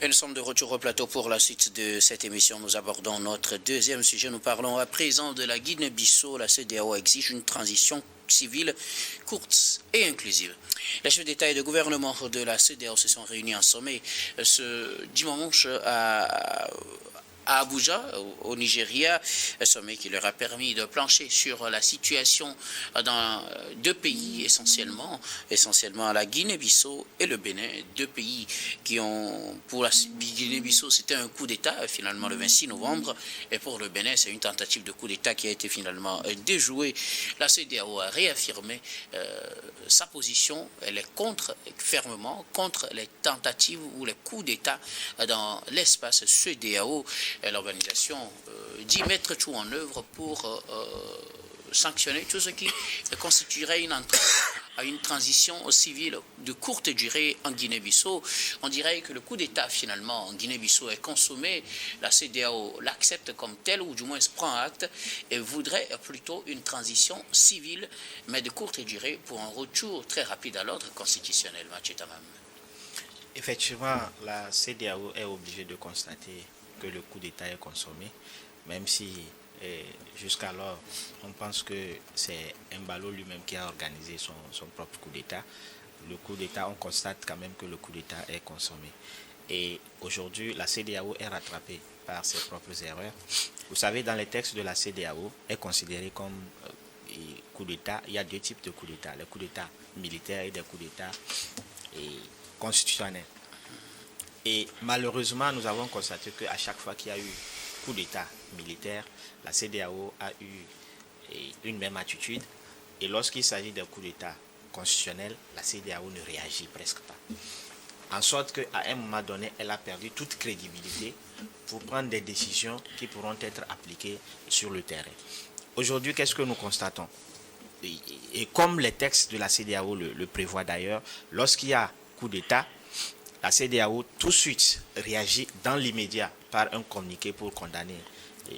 Et nous sommes de retour au plateau pour la suite de cette émission. Nous abordons notre deuxième sujet. Nous parlons à présent de la Guinée-Bissau. La CEDEAO exige une transition civile courte et inclusive. Les chefs d'État et de gouvernement de la CEDEAO se sont réunis en sommet ce dimanche à Abuja, au Nigeria, un sommet qui leur a permis de plancher sur la situation dans deux pays essentiellement la Guinée-Bissau et le Bénin, deux pays qui ont, pour la Guinée-Bissau, c'était un coup d'État finalement le 26 novembre, et pour le Bénin, c'est une tentative de coup d'État qui a été finalement déjouée. La CEDEAO a réaffirmé sa position, elle est fermement contre les tentatives ou les coups d'État dans l'espace CEDEAO. L'organisation dit mettre tout en œuvre pour sanctionner tout ce qui constituerait une entrée à une transition civile de courte durée en Guinée-Bissau. On dirait que le coup d'État finalement en Guinée-Bissau est consommé. La CEDEAO l'accepte comme tel, ou du moins se prend acte, et voudrait plutôt une transition civile, mais de courte durée, pour un retour très rapide à l'ordre constitutionnel. Mathieu Tamam. Effectivement, la CEDEAO est obligée de constater que le coup d'État est consommé, même si jusqu'alors on pense que c'est Embalo lui-même qui a organisé son propre coup d'État. Le coup d'État, on constate quand même que le coup d'État est consommé. Et aujourd'hui, la CEDEAO est rattrapée par ses propres erreurs. Vous savez, dans les textes de la CEDEAO, est considéré comme coup d'État. Il y a deux types de coups d'État, les coups d'État militaires et des coups d'État constitutionnels. Et malheureusement, nous avons constaté qu'à chaque fois qu'il y a eu coup d'État militaire, la CEDEAO a eu une même attitude. Et lorsqu'il s'agit d'un coup d'État constitutionnel, la CEDEAO ne réagit presque pas. En sorte qu'à un moment donné, elle a perdu toute crédibilité pour prendre des décisions qui pourront être appliquées sur le terrain. Aujourd'hui, qu'est-ce que nous constatons ? Et comme les textes de la CEDEAO le prévoient d'ailleurs, lorsqu'il y a coup d'État, la CEDEAO tout de suite réagit dans l'immédiat par un communiqué pour condamner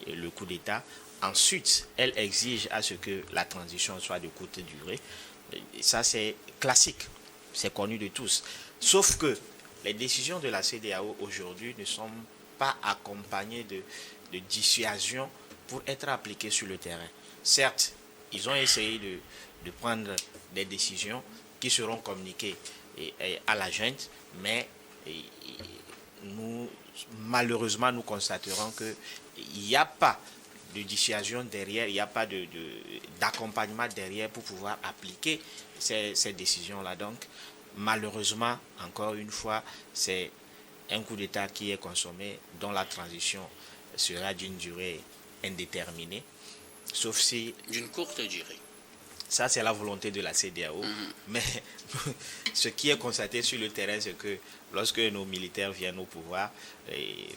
le coup d'État. Ensuite, elle exige à ce que la transition soit de courte durée. Et ça, c'est classique, c'est connu de tous. Sauf que les décisions de la CEDEAO aujourd'hui ne sont pas accompagnées de dissuasion pour être appliquées sur le terrain. Certes, ils ont essayé de prendre des décisions qui seront communiquées à la junte, mais malheureusement nous constaterons qu'il n'y a pas de dissuasion derrière, il n'y a pas d'accompagnement derrière pour pouvoir appliquer ces décisions-là. Donc malheureusement, encore une fois, c'est un coup d'État qui est consommé, dont la transition sera d'une durée indéterminée, sauf si... D'une courte durée. Ça, c'est la volonté de la CEDEAO. Mais ce qui est constaté sur le terrain, c'est que lorsque nos militaires viennent au pouvoir,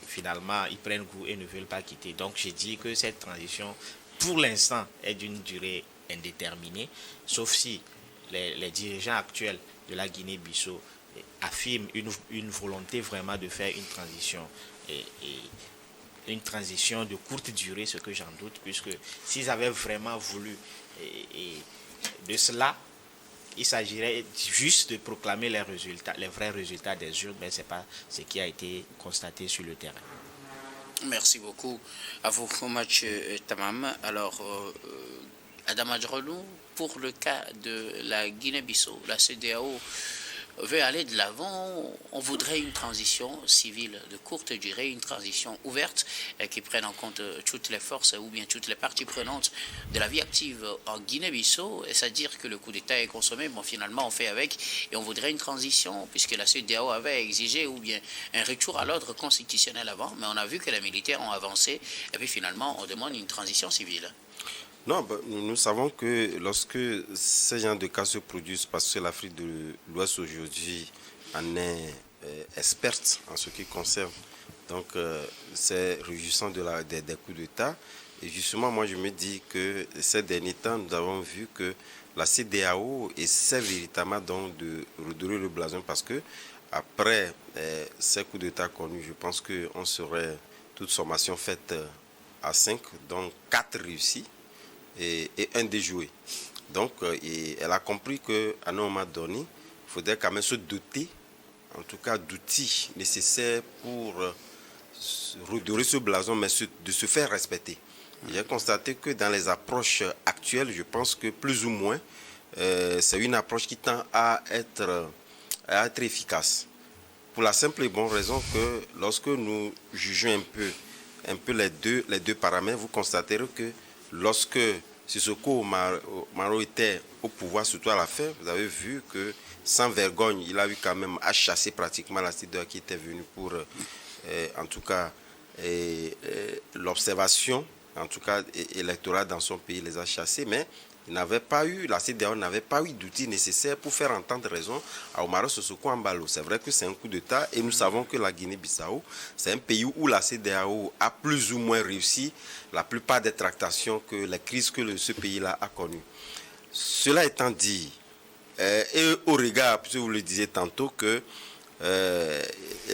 finalement, ils prennent goût et ne veulent pas quitter. Donc, j'ai dit que cette transition, pour l'instant, est d'une durée indéterminée, sauf si les dirigeants actuels de la Guinée-Bissau affirment une volonté vraiment de faire une transition une transition de courte durée, ce que j'en doute, puisque s'ils avaient vraiment voulu de cela, il s'agirait juste de proclamer les vrais résultats des urnes, mais ce n'est pas ce qui a été constaté sur le terrain. Merci beaucoup à vous, Mathieu Tamam. Alors, Adam Adjrelou, pour le cas de la Guinée-Bissau, la CEDEAO veut aller de l'avant. On voudrait une transition civile de courte durée, une transition ouverte qui prenne en compte toutes les forces ou bien toutes les parties prenantes de la vie active en Guinée-Bissau. C'est-à-dire que le coup d'État est consommé, bon, finalement on fait avec, et on voudrait une transition, puisque la CEDEAO avait exigé ou bien un retour à l'ordre constitutionnel avant, mais on a vu que les militaires ont avancé, et puis finalement on demande une transition civile. Non, nous savons que lorsque ces genres de cas se produisent, parce que l'Afrique de l'Ouest aujourd'hui en est experte en ce qui concerne, donc c'est réjouissant des coups d'État. Et justement, moi je me dis que ces derniers temps, nous avons vu que la CEDEAO essaie véritablement donc de redorer le blason, parce que après ces coups d'État connus, je pense qu'on serait toute sommation faite à 5, donc 4 réussis et un déjoué. Donc elle a compris qu'à un moment donné, il faudrait quand même se doter en tout cas, d'outils nécessaires pour redorer ce blason, mais de se faire respecter. J'ai constaté que dans les approches actuelles, je pense que plus ou moins, c'est une approche qui tend à être efficace. Pour la simple et bonne raison que lorsque nous jugeons un peu les deux paramètres, vous constaterez que lorsque Sissoko Maro était au pouvoir, surtout à la fin, vous avez vu que sans vergogne, il a eu quand même à chasser pratiquement la CEDEAO qui était venue pour, en tout cas, l'observation, en tout cas électorale dans son pays, les a chassés, mais la CEDEAO n'avait pas eu d'outils nécessaires pour faire entendre raison à Umaro Sissoko Embalo. C'est vrai que c'est un coup d'État et nous savons que la Guinée-Bissau, c'est un pays où la CEDEAO a plus ou moins réussi la plupart des tractations, les crises que ce pays-là a connues. Cela étant dit, et au regard, puisque vous le disiez tantôt, que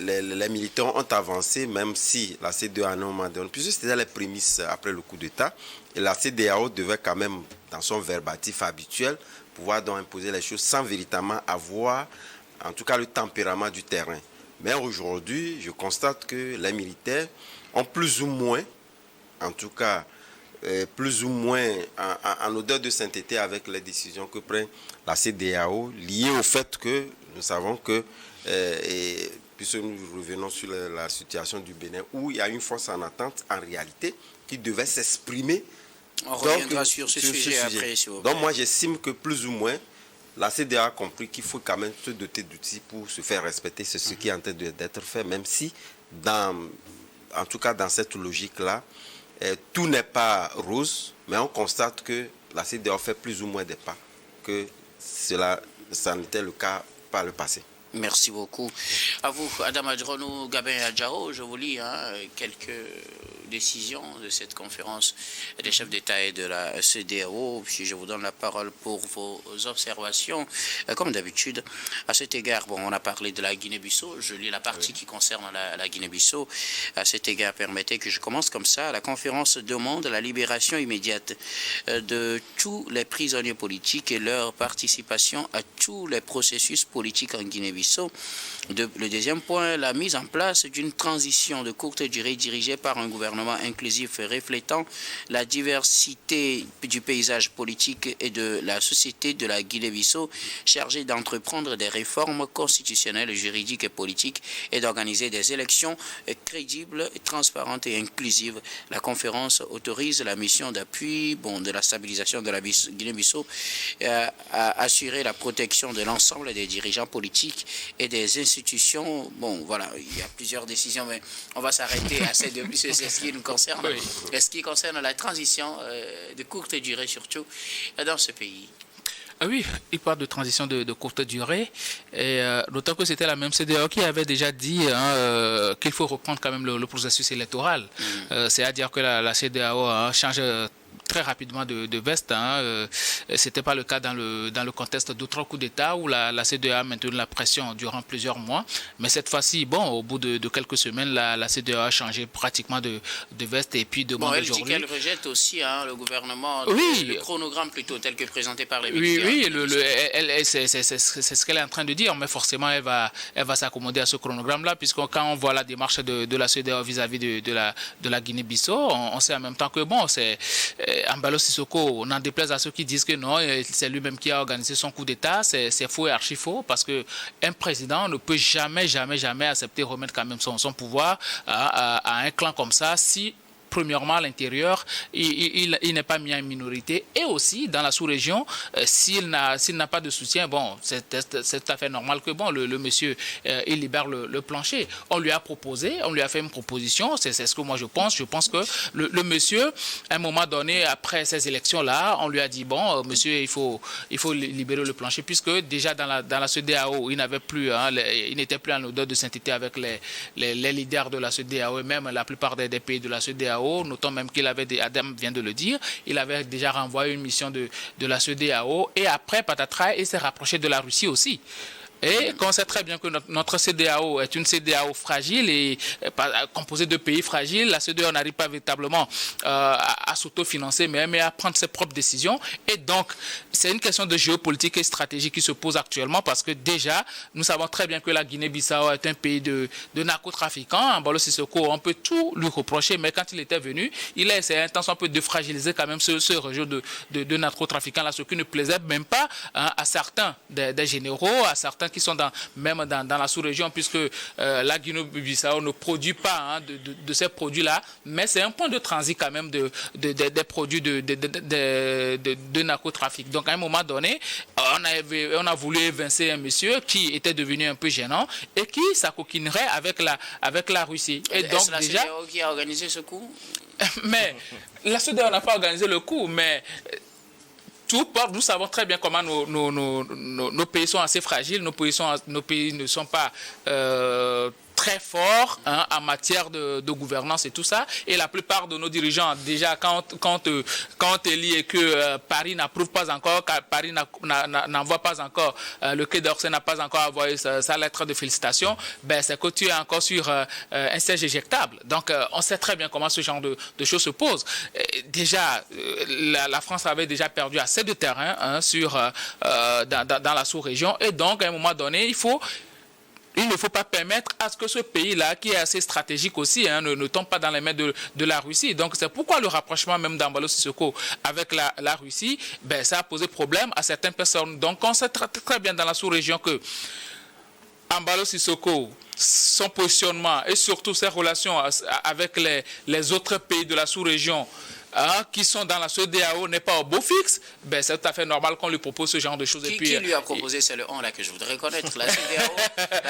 les militants ont avancé, même si la CEDEAO à un moment donné, puisque c'était les prémices après le coup d'État, et la CEDEAO devait quand même, dans son verbatif habituel, pouvoir donc imposer les choses sans véritablement avoir, en tout cas, le tempérament du terrain. Mais aujourd'hui, je constate que les militaires ont plus ou moins, en tout cas, plus ou moins en odeur de sainteté avec les décisions que prend la CEDEAO, liées au fait que nous savons que, puisque nous revenons sur la situation du Bénin, où il y a une force en attente, en réalité, qui devait s'exprimer. On reviendra sur ce sujet après. Donc moi, j'estime que plus ou moins, la CEDEAO a compris qu'il faut quand même se doter d'outils pour se faire respecter. C'est ce qui est en train d'être fait, même si, en tout cas dans cette logique-là, tout n'est pas rose, mais on constate que la CEDEAO fait plus ou moins des pas que ça n'était le cas par le passé. Merci beaucoup. À vous, Adam Adronou, Gabin Adjao, je vous lis quelques décisions de cette conférence des chefs d'État et de la CEDEAO. Puis je vous donne la parole pour vos observations. Comme d'habitude, à cet égard, on a parlé de la Guinée-Bissau. Je lis la partie qui concerne la Guinée-Bissau. À cet égard, permettez que je commence comme ça. La conférence demande la libération immédiate de tous les prisonniers politiques et leur participation à tous les processus politiques en Guinée-Bissau. Le deuxième point, la mise en place d'une transition de courte durée dirigée par un gouvernement inclusif reflétant la diversité du paysage politique et de la société de la Guinée-Bissau, chargé d'entreprendre des réformes constitutionnelles, juridiques et politiques et d'organiser des élections crédibles, transparentes et inclusives. La conférence autorise la mission d'appui de la stabilisation de la Guinée-Bissau à assurer la protection de l'ensemble des dirigeants politiques et des institutions. Voilà, il y a plusieurs décisions, mais on va s'arrêter à ces deux, puisque c'est ce qui nous concerne. Oui. Et ce qui concerne la transition de courte durée, surtout dans ce pays. Ah oui, il parle de transition de courte durée, et d'autant que c'était la même CEDEAO qui avait déjà dit qu'il faut reprendre quand même le processus électoral. C'est-à-dire que la CEDEAO change très rapidement de veste. C'était pas le cas dans le contexte d'autres coups d'État où la CEDEAO a maintenu la pression durant plusieurs mois. Mais cette fois-ci, au bout de quelques semaines, la CEDEAO a changé pratiquement de veste et puis demande aujourd'hui. Elle dit qu'elle rejette aussi le gouvernement, le chronogramme plutôt tel que présenté par les militaires. Oui, c'est ce qu'elle est en train de dire, mais forcément elle va s'accommoder à ce chronogramme-là, puisque quand on voit la démarche de la CEDEAO vis-à-vis de la Guinée-Bissau, on sait en même temps que c'est Embalo Sissoko, n'en déplaise à ceux qui disent que non, c'est lui-même qui a organisé son coup d'État, c'est faux et archi faux, parce qu'un président ne peut jamais accepter remettre quand même son pouvoir à un clan comme ça si premièrement, à l'intérieur, il n'est pas mis en minorité. Et aussi, dans la sous-région, s'il n'a pas de soutien, c'est tout à fait normal que le monsieur, il libère le plancher. On lui a fait une proposition, c'est ce que moi je pense. Je pense que le monsieur, à un moment donné, après ces élections-là, on lui a dit, monsieur, il faut libérer le plancher, puisque déjà dans la CEDEAO, il n'était plus en odeur de sainteté avec les leaders de la CEDEAO et même la plupart des pays de la CEDEAO. Notons même Adam vient de le dire, il avait déjà renvoyé une mission de la CEDEAO et après, patatras, il s'est rapproché de la Russie aussi. Et qu'on sait très bien que notre CEDEAO est une CEDEAO fragile et composée de pays fragiles, la CEDEAO n'arrive pas véritablement à s'autofinancer, mais à prendre ses propres décisions. Et donc, c'est une question de géopolitique et stratégie qui se pose actuellement parce que déjà, nous savons très bien que la Guinée-Bissau est un pays de narcotrafiquants. Embalo Sissoko, on peut tout lui reprocher, mais quand il était venu, il a essayé un peu de fragiliser quand même ce réseau de narcotrafiquants-là, ce qui ne plaisait même pas à certains des généraux, à certains qui sont même dans la sous-région, puisque la Guinée-Bissau ne produit pas de ces produits-là, mais c'est un point de transit quand même des produits de narcotrafic. Donc à un moment donné, on a voulu évincer un monsieur qui était devenu un peu gênant et qui s'acoquinerait avec la Russie. Et donc est-ce la CEDEAO qui a organisé ce coup? Mais la CEDEAO n'a pas organisé le coup, mais nous savons très bien comment nos pays sont assez fragiles, nos pays ne sont pas très forts en matière de gouvernance et tout ça. Et la plupart de nos dirigeants, déjà, quand on lit et que Paris n'approuve pas encore, Paris n'envoie pas encore, le Quai d'Orsay n'a pas encore envoyé sa lettre de félicitations, ben, c'est que tu es encore sur un siège éjectable. Donc, on sait très bien comment ce genre de choses se posent. Déjà, la France avait déjà perdu assez de terrain dans la sous-région. Et donc, à un moment donné, il ne faut pas permettre à ce que ce pays-là, qui est assez stratégique aussi, ne tombe pas dans les mains de la Russie. Donc, c'est pourquoi le rapprochement même d'Embalo Sissoko avec la Russie, ben, ça a posé problème à certaines personnes. Donc, on sait très bien dans la sous-région que Embalo Sissoko, son positionnement et surtout ses relations avec les autres pays de la sous-région, qui sont dans la CEDEAO n'est pas au beau fixe, ben c'est tout à fait normal qu'on lui propose ce genre de choses. Qui lui a proposé, c'est le on là que je voudrais connaître, la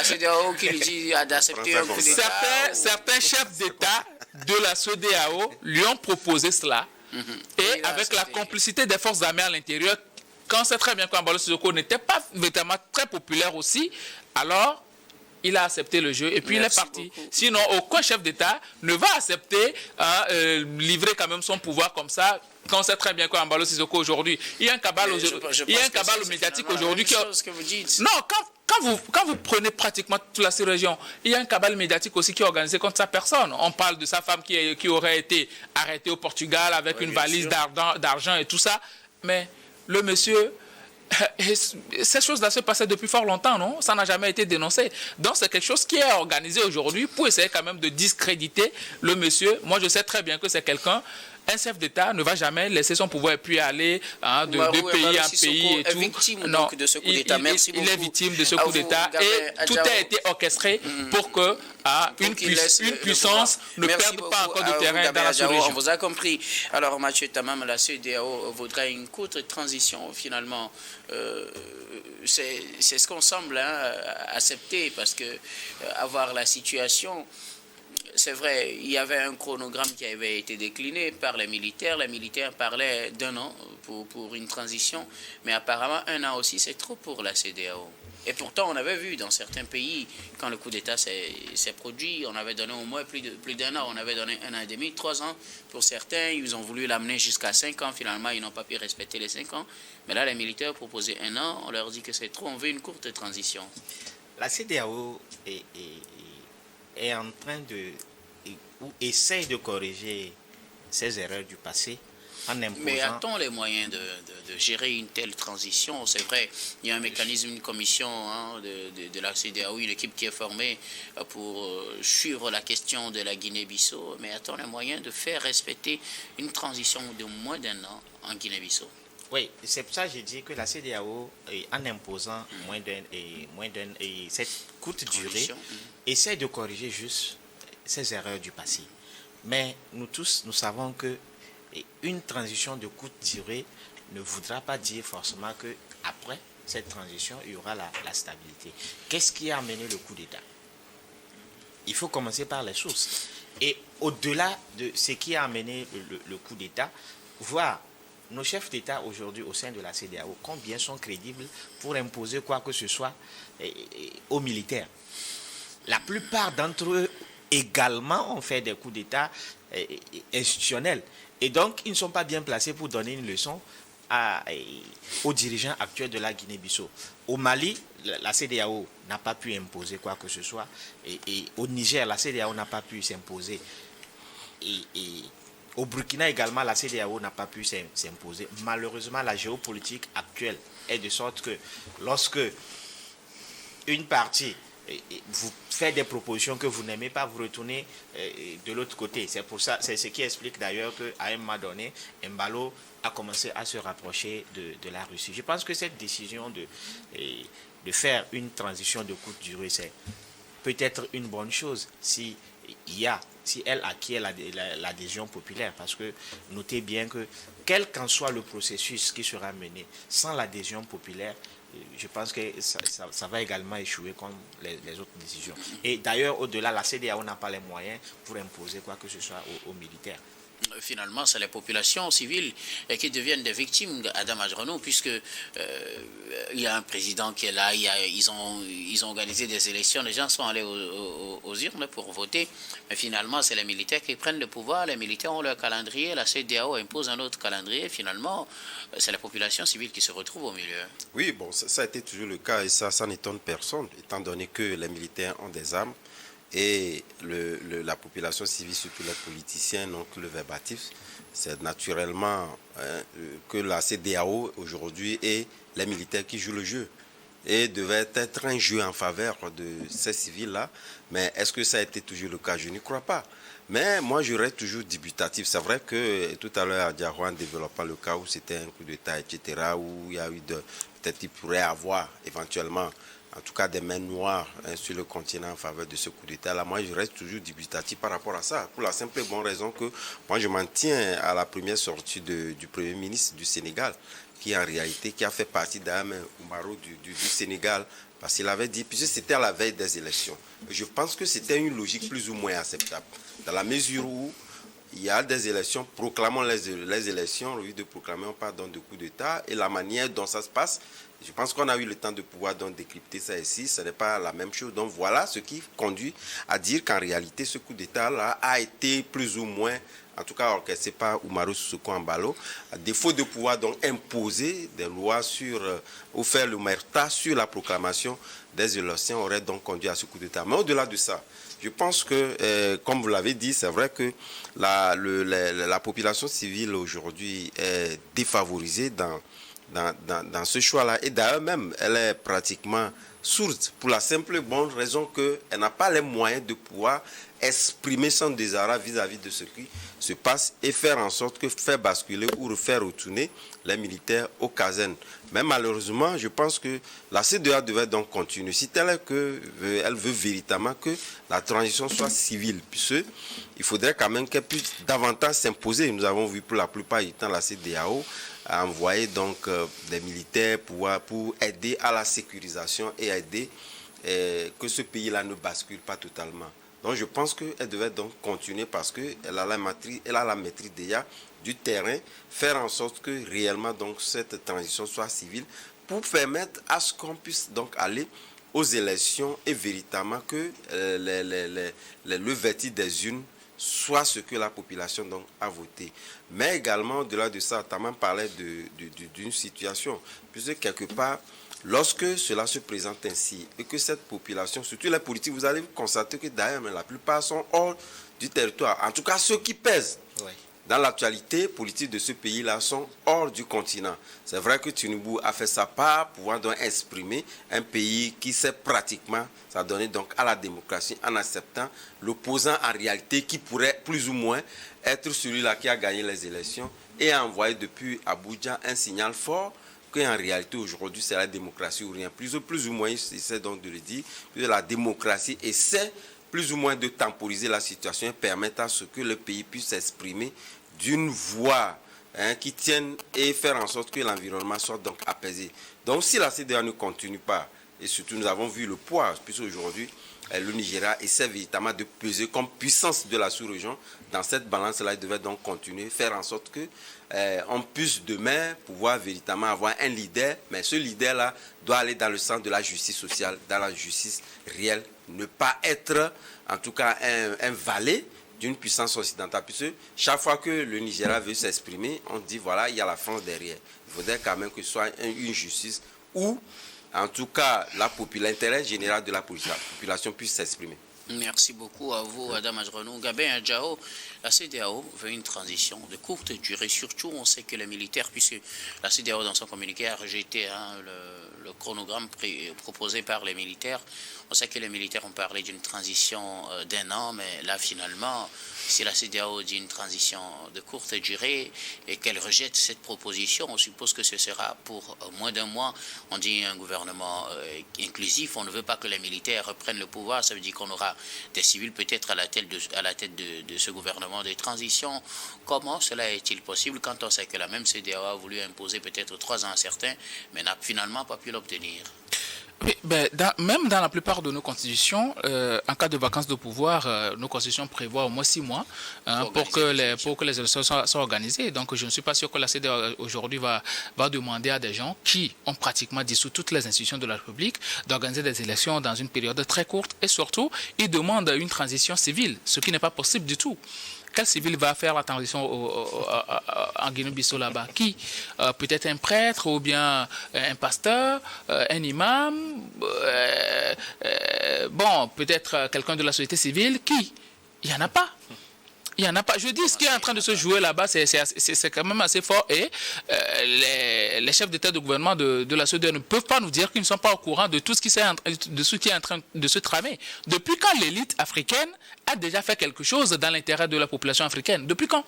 CEDEAO qui lui dit d'accepter un coup d'État. Certains chefs d'État de la CEDEAO lui ont proposé cela, et avec la complicité des forces armées à l'intérieur, quand on sait très bien qu'Embalo Sissoko n'était pas véritablement très populaire aussi, alors il a accepté le jeu et puis il est parti. Beaucoup. Sinon, aucun chef d'État ne va accepter livrer quand même son pouvoir comme ça. Quand on sait très bien qu'Embalo Sissoko aujourd'hui, il y a un cabal médiatique aujourd'hui Non, quand vous prenez pratiquement toute la région, il y a un cabal médiatique aussi qui est organisé contre sa personne. On parle de sa femme qui aurait été arrêtée au Portugal avec une valise d'argent et tout ça. Mais le monsieur... Ces choses-là se passaient depuis fort longtemps, non? Ça n'a jamais été dénoncé. Donc, c'est quelque chose qui est organisé aujourd'hui pour essayer quand même de discréditer le monsieur. Moi, je sais très bien que c'est quelqu'un... Un chef d'État ne va jamais laisser son pouvoir et puis aller de pays en pays et tout. Victime donc de ce coup d'État. Merci beaucoup. Il est victime de ce coup d'État et tout a été orchestré pour que une puissance ne perde pas encore de terrain dans la sous-région. On vous a compris. Alors, Mathieu Tamam, la CEDEAO voudrait une courte transition finalement. C'est ce qu'on semble accepter parce que avoir la situation... C'est vrai, il y avait un chronogramme qui avait été décliné par les militaires. Les militaires parlaient d'1 an pour une transition. Mais apparemment, 1 an aussi, c'est trop pour la CEDEAO. Et pourtant, on avait vu dans certains pays, quand le coup d'État s'est produit, on avait donné au moins plus d'1 an. On avait donné 1 an et demi, 3 ans pour certains. Ils ont voulu l'amener jusqu'à 5 ans. Finalement, ils n'ont pas pu respecter les 5 ans. Mais là, les militaires proposaient 1 an. On leur dit que c'est trop. On veut une courte transition. La CEDEAO est en train ou essaye de corriger ses erreurs du passé en imposant... Mais a-t-on les moyens de gérer une telle transition? C'est vrai, il y a un mécanisme, une commission de la CEDEAO, une équipe qui est formée pour suivre la question de la Guinée-Bissau, mais a-t-on les moyens de faire respecter une transition de moins d'1 an en Guinée-Bissau? Oui, c'est pour ça que j'ai dit que la CEDEAO, en imposant cette courte durée, essaie de corriger juste ces erreurs du passé. Mais nous tous, nous savons que une transition de courte durée ne voudra pas dire forcément qu'après cette transition, il y aura la stabilité. Qu'est-ce qui a amené le coup d'État? Il faut commencer par les sources. Et au-delà de ce qui a amené le coup d'État, voir nos chefs d'État aujourd'hui au sein de la CEDEAO, combien sont crédibles pour imposer quoi que ce soit aux militaires. La plupart d'entre eux également ont fait des coups d'État institutionnels. Et donc, ils ne sont pas bien placés pour donner une leçon aux dirigeants actuels de la Guinée-Bissau. au Mali, la CEDEAO n'a pas pu imposer quoi que ce soit. Et au Niger, la CEDEAO n'a pas pu s'imposer. Et au Burkina également, la CEDEAO n'a pas pu s'imposer. Malheureusement, la géopolitique actuelle est de sorte que lorsque une partie vous fait des propositions que vous n'aimez pas, vous retournez de l'autre côté. C'est pour ça, c'est ce qui explique d'ailleurs qu'à un moment donné, Embalo a commencé à se rapprocher de la Russie. Je pense que cette décision de faire une transition de courte durée, c'est peut-être une bonne chose si elle acquiert l'adhésion populaire, parce que notez bien que quel qu'en soit le processus qui sera mené, sans l'adhésion populaire, je pense que ça va également échouer comme les autres décisions. Et d'ailleurs, au-delà, la CEDEAO n'a pas les moyens pour imposer quoi que ce soit aux militaires. Finalement, c'est les populations civiles qui deviennent des victimes, Adam Adjaranou, puisque il y a un président qui est là, ils ont organisé des élections, les gens sont allés aux urnes pour voter, mais finalement, c'est les militaires qui prennent le pouvoir, les militaires ont leur calendrier, la CEDEAO impose un autre calendrier, finalement, c'est la population civile qui se retrouve au milieu. Oui, bon, ça a été toujours le cas et ça n'étonne personne, étant donné que les militaires ont des armes. Et la population civile, surtout les politiciens, donc le verbatif, c'est naturellement que la CEDEAO aujourd'hui et les militaires qui jouent le jeu. Et devait être un jeu en faveur de ces civils-là. Mais est-ce que ça a été toujours le cas? Je n'y crois pas. Mais moi, je reste toujours dubitatif. C'est vrai que tout à l'heure, Diarra, en développant le cas où c'était un coup d'État, etc., où il y a eu peut-être il pourrait avoir éventuellement en tout cas des mains noires sur le continent en faveur de ce coup d'État-là. Moi, je reste toujours dubitatif par rapport à ça, pour la simple et bonne raison que moi, je m'en tiens à la première sortie du Premier ministre du Sénégal, qui en réalité, qui a fait partie d'Ahmed Oumaro du Sénégal, parce qu'il avait dit, puisque c'était à la veille des élections. Je pense que c'était une logique plus ou moins acceptable, dans la mesure où il y a des élections, proclamons les élections, au lieu de proclamer, on parle donc de coup d'État, et la manière dont ça se passe, je pense qu'on a eu le temps de pouvoir donc décrypter ça ici, ce n'est pas la même chose. Donc voilà ce qui conduit à dire qu'en réalité, ce coup d'État-là a été plus ou moins, en tout cas orchestré par Oumaro Sissoko Embalo, à défaut de pouvoir donc imposer des lois ou faire le merta sur la proclamation des élections, aurait donc conduit à ce coup d'État. Mais au-delà de ça, je pense que, comme vous l'avez dit, c'est vrai que la population civile aujourd'hui est défavorisée dans ce choix-là. Et d'ailleurs même, elle est pratiquement sourde pour la simple et bonne raison qu'elle n'a pas les moyens de pouvoir exprimer son désarroi vis-à-vis de ce qui se passe et faire en sorte que faire basculer ou refaire retourner les militaires aux casernes. Mais malheureusement, je pense que la CEDEAO devait donc continuer. Si elle veut véritablement que la transition soit civile, puisque il faudrait quand même qu'elle puisse davantage s'imposer. Nous avons vu pour la plupart du temps la CEDEAO a envoyé donc des militaires pour aider à la sécurisation et aider que ce pays-là ne bascule pas totalement. Donc je pense qu'elle devait donc continuer parce qu'elle a la maîtrise déjà du terrain, faire en sorte que réellement donc cette transition soit civile pour permettre à ce qu'on puisse donc aller aux élections et véritablement que le verdict des urnes soit ce que la population donc a voté. Mais également, au-delà de ça, Taman parlait d'une situation, puisque quelque part, lorsque cela se présente ainsi, et que cette population, surtout les politiques, vous allez constater que d'ailleurs, la plupart sont hors du territoire. En tout cas, ceux qui pèsent dans l'actualité politique de ce pays-là sont hors du continent. C'est vrai que Tinubu a fait sa part, pouvant donc exprimer un pays qui s'est pratiquement s'adonner donc à la démocratie en acceptant l'opposant en réalité qui pourrait plus ou moins être celui-là qui a gagné les élections et a envoyé depuis Abuja un signal fort qu'en réalité aujourd'hui c'est la démocratie ou rien. Plus ou moins, il essaie donc de le dire, que la démocratie essaie plus ou moins de temporiser la situation et permettre à ce que le pays puisse s'exprimer d'une voix qui tienne et faire en sorte que l'environnement soit donc apaisé. Donc si la CEDEAO ne continue pas, et surtout nous avons vu le poids, puisque aujourd'hui le Nigeria essaie véritablement de peser comme puissance de la sous-région, dans cette balance-là, il devait donc continuer, faire en sorte que on puisse demain pouvoir véritablement avoir un leader, mais ce leader-là doit aller dans le sens de la justice sociale, dans la justice réelle, ne pas être en tout cas un valet d'une puissance occidentale, puisque chaque fois que le Nigeria veut s'exprimer, on dit voilà, il y a la France derrière. Il faudrait quand même que ce soit une justice où en tout cas, l'intérêt général de la population puisse s'exprimer. Merci beaucoup à vous, Adam Adjrenou. Gabin Adjao, la CEDEAO veut une transition de courte durée. Surtout, on sait que les militaires, puisque la CEDEAO, dans son communiqué, a rejeté le chronogramme proposé par les militaires. On sait que les militaires ont parlé d'une transition d'1 an, mais là, finalement, si la CEDEAO dit une transition de courte durée et qu'elle rejette cette proposition, on suppose que ce sera pour moins d'1 mois. On dit un gouvernement inclusif, on ne veut pas que les militaires reprennent le pouvoir, ça veut dire qu'on aura des civils peut-être à la tête de ce gouvernement de transition. Comment cela est-il possible quand on sait que la même CEDEAO a voulu imposer peut-être 3 ans à certains, mais n'a finalement pas pu l'obtenir? Oui, même dans la plupart de nos constitutions, en cas de vacances de pouvoir, nos constitutions prévoient au moins 6 mois pour que les élections soient organisées. Donc je ne suis pas sûr que la CEDEAO aujourd'hui va demander à des gens qui ont pratiquement dissous toutes les institutions de la République d'organiser des élections dans une période très courte. Et surtout, ils demandent une transition civile, ce qui n'est pas possible du tout. Quel civil va faire la transition en Guinée-Bissau là-bas? Qui? Peut-être un prêtre ou bien un pasteur, un imam, peut-être quelqu'un de la société civile. Qui? Il n'y en a pas. Il n'y en a pas. Je dis, ce qui est en train de se jouer là-bas, c'est quand même assez fort. Et les chefs d'État de gouvernement de la CEDEAO ne peuvent pas nous dire qu'ils ne sont pas au courant de tout ce qui est en train de se tramer. Depuis quand l'élite africaine a déjà fait quelque chose dans l'intérêt de la population africaine? Depuis quand?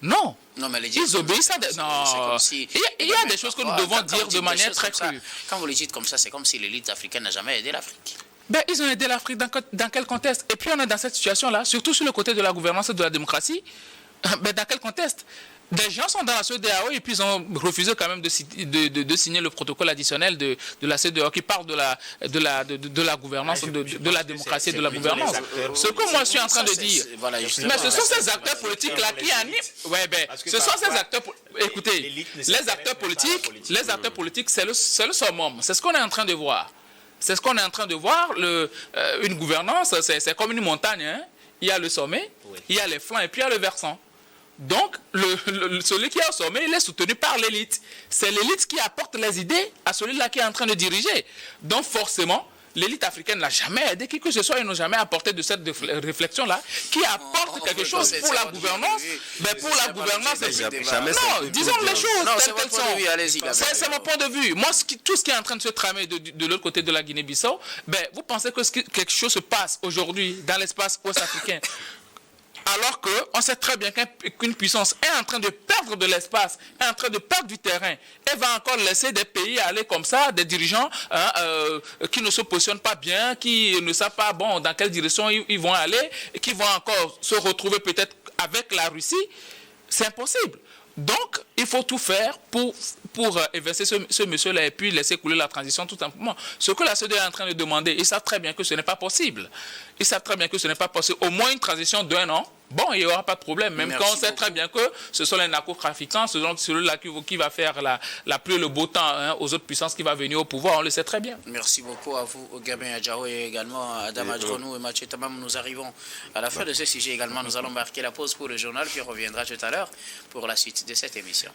Non. Non, mais ils obéissent à des... Non. Si... Il y a des choses que nous devons dire de manière très crue. Quand vous le dites comme ça, c'est comme si l'élite africaine n'a jamais aidé l'Afrique. Ils ont aidé l'Afrique dans quel contexte? Et puis on est dans cette situation-là, surtout sur le côté de la gouvernance et de la démocratie. Dans quel contexte? Des gens sont dans la CEDEAO et puis ils ont refusé quand même de signer le protocole additionnel de la CEDEAO qui parle de la gouvernance, de la démocratie et de la gouvernance. Ce que moi je suis en train de dire. Mais ce sont ces acteurs politiques-là qui animent. Ce sont ces acteurs. Écoutez, les acteurs politiques, c'est le summum. C'est ce qu'on est en train de voir. C'est ce qu'on est en train de voir. Une gouvernance, c'est comme une montagne. Hein? Il y a le sommet, il y a les flancs et puis il y a le versant. Donc, celui qui est au sommet, il est soutenu par l'élite. C'est l'élite qui apporte les idées à celui-là qui est en train de diriger. Donc, forcément, l'élite africaine n'a jamais aidé qui que ce soit, ils n'ont jamais apporté de cette réflexion-là, qui apporte quelque chose pour la gouvernance. Mais pour la gouvernance, non, disons les choses telles qu'elles sont. C'est mon point de vue. Moi, tout ce qui est en train de se tramer de l'autre côté de la Guinée-Bissau, vous pensez que quelque chose se passe aujourd'hui dans l'espace ouest-africain? Alors qu'on sait très bien qu'une puissance est en train de perdre de l'espace, est en train de perdre du terrain, elle va encore laisser des pays aller comme ça, des dirigeants qui ne se positionnent pas bien, qui ne savent pas dans quelle direction ils vont aller, et qui vont encore se retrouver peut-être avec la Russie. C'est impossible. Donc, il faut tout faire pour évincer ce monsieur-là et puis laisser couler la transition tout simplement. Ce que la CEDEAO est en train de demander, ils savent très bien que ce n'est pas possible. Ils savent très bien que ce n'est pas possible. Au moins une transition d'1 an, il n'y aura pas de problème. Même quand on sait très bien que ce sont les narcotrafiquants, ce sont celui-là qui va faire la pluie et le beau temps aux autres puissances qui va venir au pouvoir, on le sait très bien. Merci beaucoup à vous, Gabin Adjao, et également à Adam Adjrenou et Mathieu Tamam. Nous arrivons à la fin de ce sujet également. Nous allons marquer la pause pour le journal, puis on reviendra tout à l'heure pour la suite de cette émission.